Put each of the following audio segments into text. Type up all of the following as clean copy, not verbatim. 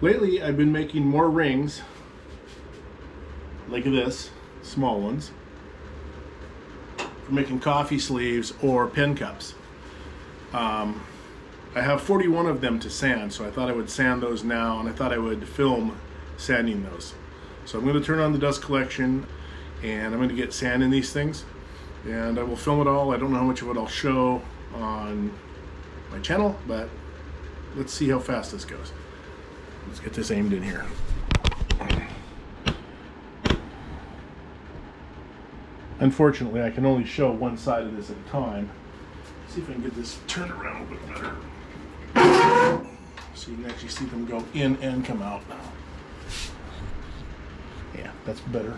Lately, I've been making more rings, like this, small ones, for making coffee sleeves or pen cups. I have 41 of them to sand, so I thought I would sand those now, and I thought I would film sanding those. So I'm going to turn on the dust collection, and I'm going to get sand in these things, and I will film it all. I don't know how much of it I'll show on my channel, but let's see how fast this goes. Let's get this aimed in here. Unfortunately, I can only show one side of this at a time. Let's see if I can get this turned around a bit better, so you can actually see them go in and come out. Yeah, that's better.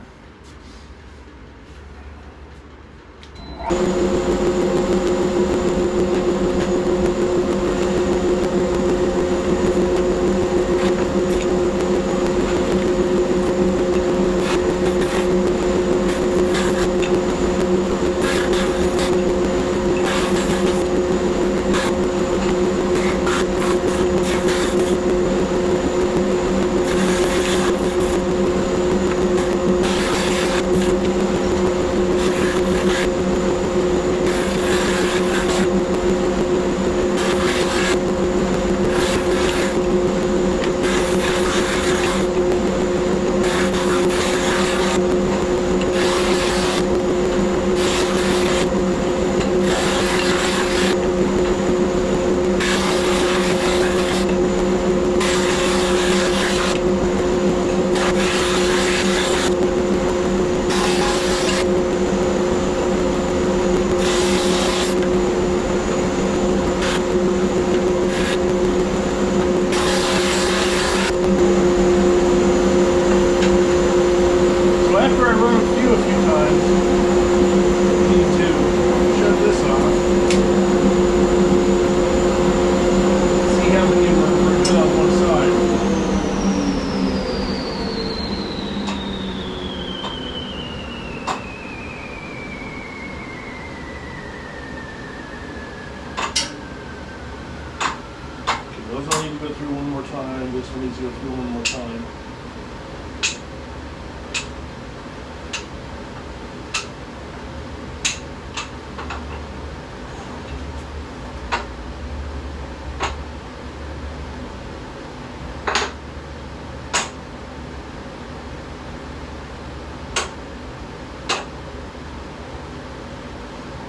Those I need to go through one more time. This one needs to go through one more time.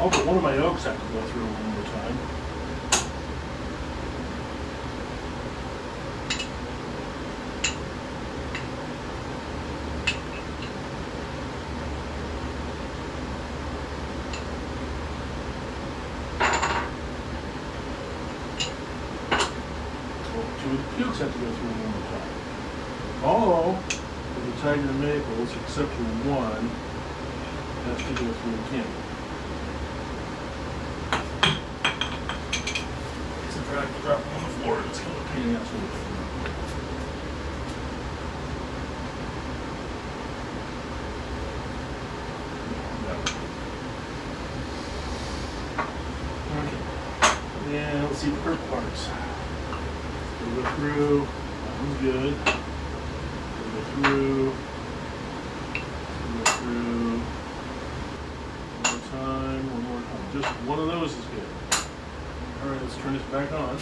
Oh, but one of my oaks have to go through one more time. Two of the pukes have to go through one more time. All of the tiger maples, except for one, have to go through again. It's a drag to drop on the floor, it's kind of a pain in the ass. Okay. Yeah, let's see the purple parts. We'll go through, that one's good. We'll go through. We'll go through. One more time, one more time. Just one of those is good. Alright, let's turn this back on.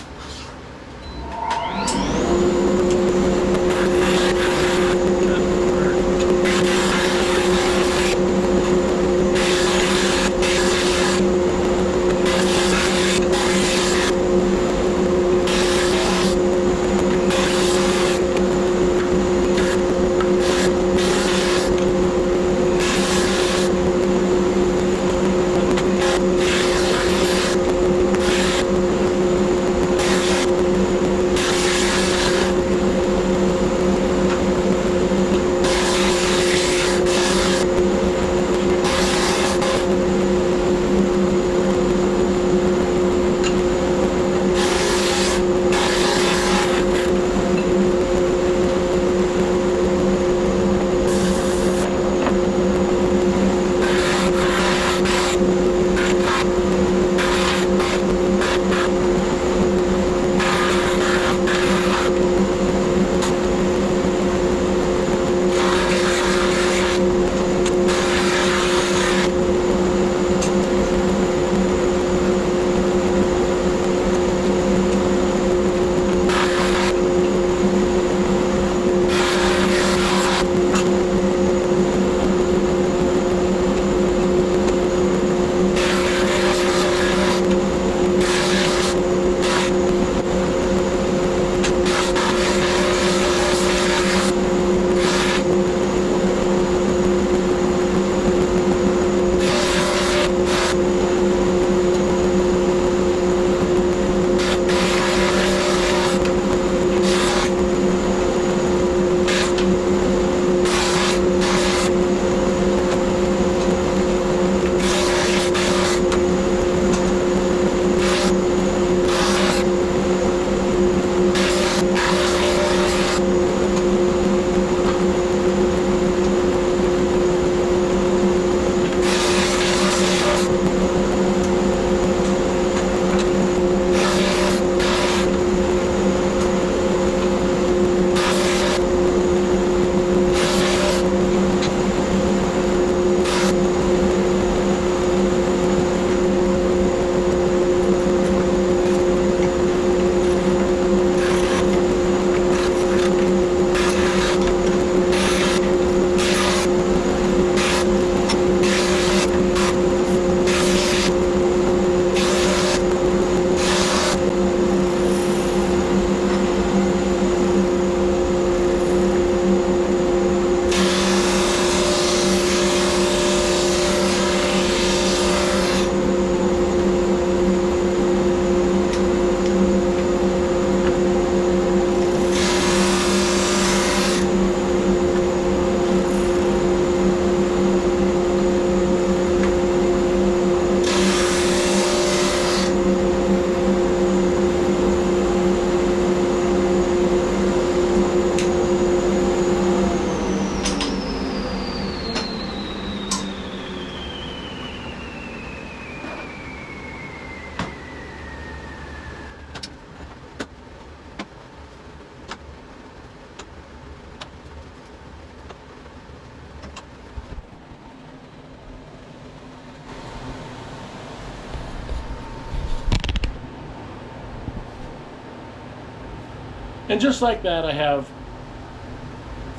And just like that, I have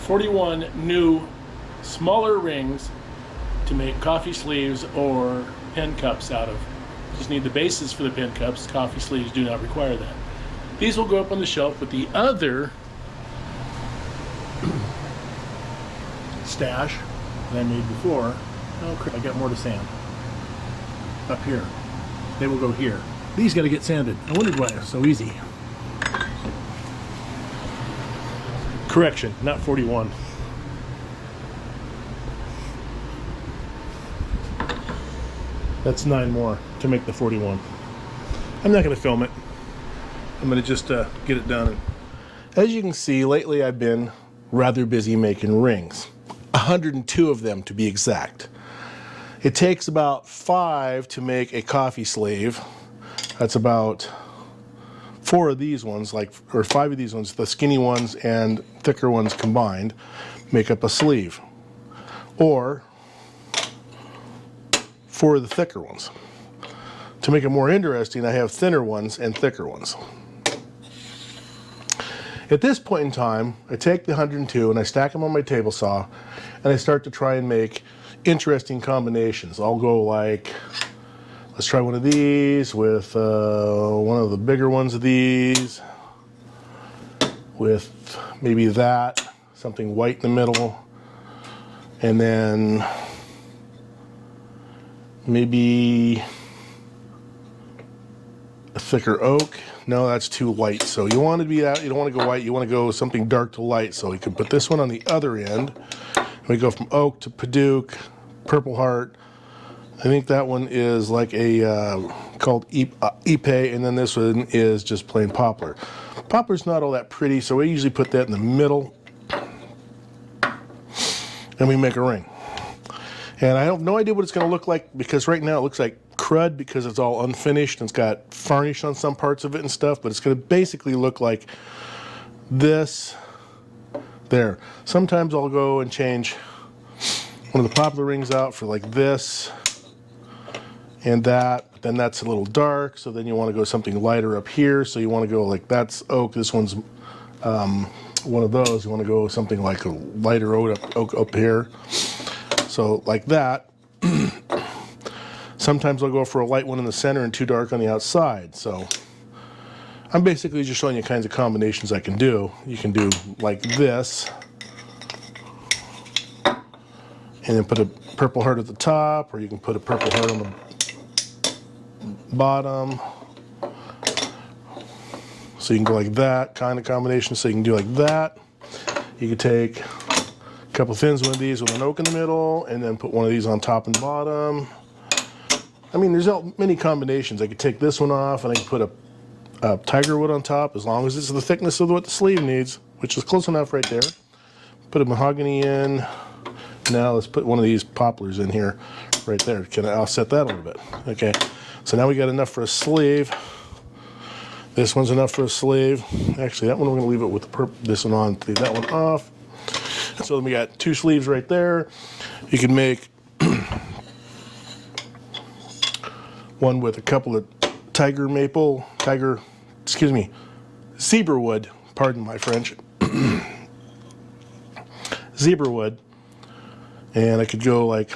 41 new smaller rings to make coffee sleeves or pen cups out of. Just need the bases for the pen cups. Coffee sleeves do not require that. These will go up on the shelf with the other stash that I made before. Oh crap, I got more to sand. Up here. They will go here. These got to get sanded. I wondered why it was so easy. Correction, not 41. That's 9 more to make the 41. I'm not going to film it. I'm going to just get it done. As you can see, lately I've been rather busy making rings. 102 of them to be exact. It takes about 5 to make a coffee sleeve. That's about 4 of these ones, or 5 of these ones, the skinny ones and thicker ones combined, make up a sleeve. Or 4 of the thicker ones. To make it more interesting, I have thinner ones and thicker ones. At this point in time, I take the 102 and I stack them on my table saw and I start to try and make interesting combinations. I'll go like, let's try one of these with one of the bigger ones of these, with maybe that, something white in the middle, and then maybe a thicker oak. No, that's too light. So you want to be that. You don't want to go white. You want to go something dark to light. So we can put this one on the other end. We go from oak to Padauk, Purple Heart. I think that one is like a called Ipe, and then this one is just plain poplar. Poplar's not all that pretty, so we usually put that in the middle, and we make a ring. And I have no idea what it's going to look like, because right now it looks like crud because it's all unfinished and it's got varnish on some parts of it and stuff, but it's going to basically look like this there. Sometimes I'll go and change one of the poplar rings out for like this and that, but then that's a little dark, so then you want to go something lighter up here, so you want to go like, that's oak, this one's one of those, you want to go something like a lighter oak up here, so like that. Sometimes I'll go for a light one in the center and too dark on the outside. So I'm basically just showing you kinds of combinations I can do. You can do like this, and then put a Purple Heart at the top, or you can put a Purple Heart on the bottom. So you can go like that kind of combination. So you can do like that. You could take a couple thins, one of these with an oak in the middle, and then put one of these on top and bottom. I mean, there's many combinations. I could take this one off and I could put a tiger wood on top, as long as it's the thickness of what the sleeve needs, which is close enough right there. Put a mahogany in. Now let's put one of these poplars in here, right there. Can I offset that a little bit? Okay, so now we got enough for a sleeve. This one's enough for a sleeve. Actually, that one we're gonna leave it with this one on, leave that one off. So then we got 2 sleeves right there. You can make one with a couple of zebra wood, pardon my French, zebra wood, and I could go like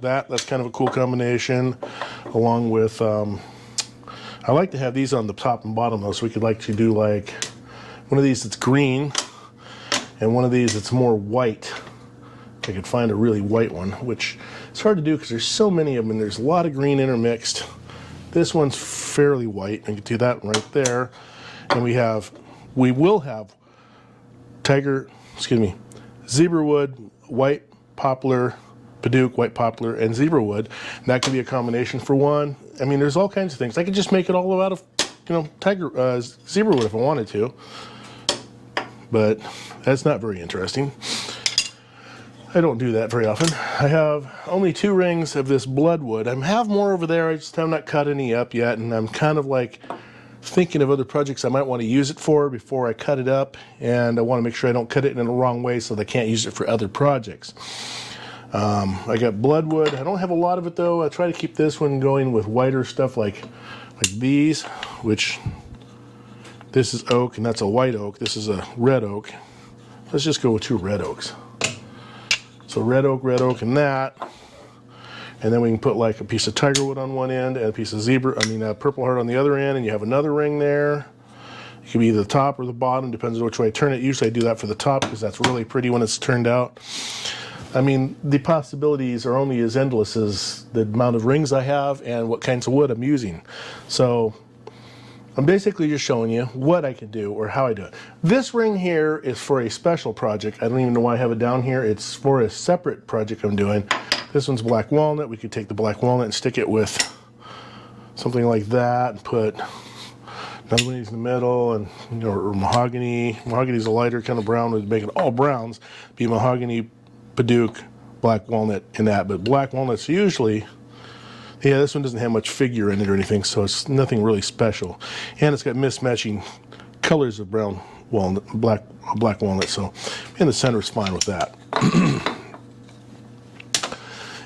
that. That's kind of a cool combination, along with, I like to have these on the top and bottom though, so we could like to do like one of these that's green, and one of these that's more white. I could find a really white one, which it's hard to do because there's so many of them and there's a lot of green intermixed. This one's fairly white. I could do that one right there. And we will have zebra wood, white poplar, Padauk, white poplar, and zebra wood. And that could be a combination for one. I mean, there's all kinds of things. I could just make it all out of, zebra wood if I wanted to. But that's not very interesting. I don't do that very often. I have only 2 rings of this bloodwood. I have more over there, I just have not cut any up yet, and I'm kind of like thinking of other projects I might want to use it for before I cut it up, and I want to make sure I don't cut it in the wrong way so they can't use it for other projects. I got bloodwood. I don't have a lot of it though. I try to keep this one going with whiter stuff like these, which This is oak, and that's a white oak. This is a red oak. Let's just go with 2 red oaks. So red oak, and that. And then we can put like a piece of tigerwood on one end and a piece of purple heart on the other end, and you have another ring there. It could be either the top or the bottom, depends on which way I turn it. Usually I do that for the top because that's really pretty when it's turned out. I mean, the possibilities are only as endless as the amount of rings I have and what kinds of wood I'm using. So I'm basically just showing you what I can do or how I do it. This ring here is for a special project. I don't even know why I have it down here. It's for a separate project I'm doing. This one's black walnut. We could take the black walnut and stick it with something like that and put another one in the middle, and or mahogany. Mahogany's a lighter kind of brown. We'd make it all browns. Be mahogany, Padauk, black walnut in that. But black walnut's usually, yeah, this one doesn't have much figure in it or anything, so it's nothing really special. And it's got mismatching colors of brown walnut, black walnut, so in the center is fine with that.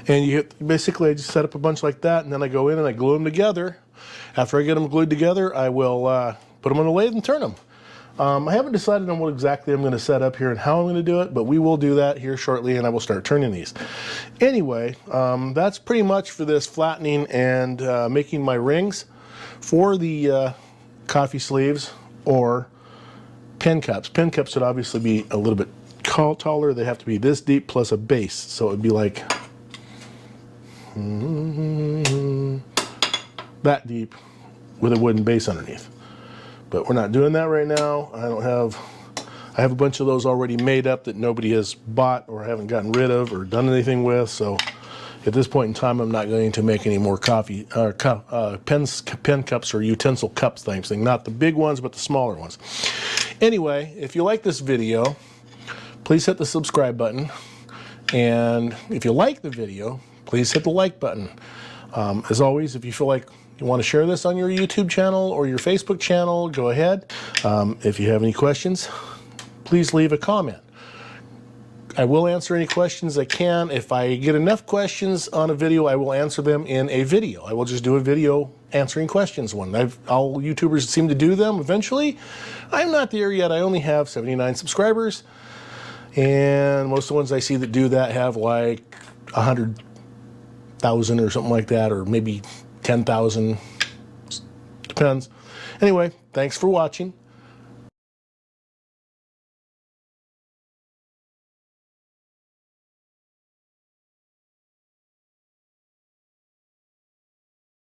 And basically I just set up a bunch like that, and then I go in and I glue them together. After I get them glued together, I will put them on a lathe and turn them. I haven't decided on what exactly I'm going to set up here and how I'm going to do it, but we will do that here shortly, and I will start turning these. Anyway, that's pretty much for this flattening and making my rings for the coffee sleeves or pen cups. Pen cups would obviously be a little bit taller. They have to be this deep plus a base, so it would be like that deep with a wooden base underneath. But we're not doing that right now. I have a bunch of those already made up that nobody has bought or haven't gotten rid of or done anything with. So at this point in time, I'm not going to make any more pen cups or utensil cups things. Not the big ones, but the smaller ones. Anyway, if you like this video, please hit the subscribe button. And if you like the video, please hit the like button. As always, if you feel like you want to share this on your YouTube channel or your Facebook channel, go ahead. If you have any questions, please leave a comment. I will answer any questions I can. If I get enough questions on a video, I will answer them in a video. I will just do a video answering questions one. All YouTubers seem to do them eventually. I'm not there yet. I only have 79 subscribers. And most of the ones I see that do that have like 100,000 or something like that, or maybe 10,000. Depends. Anyway, thanks for watching.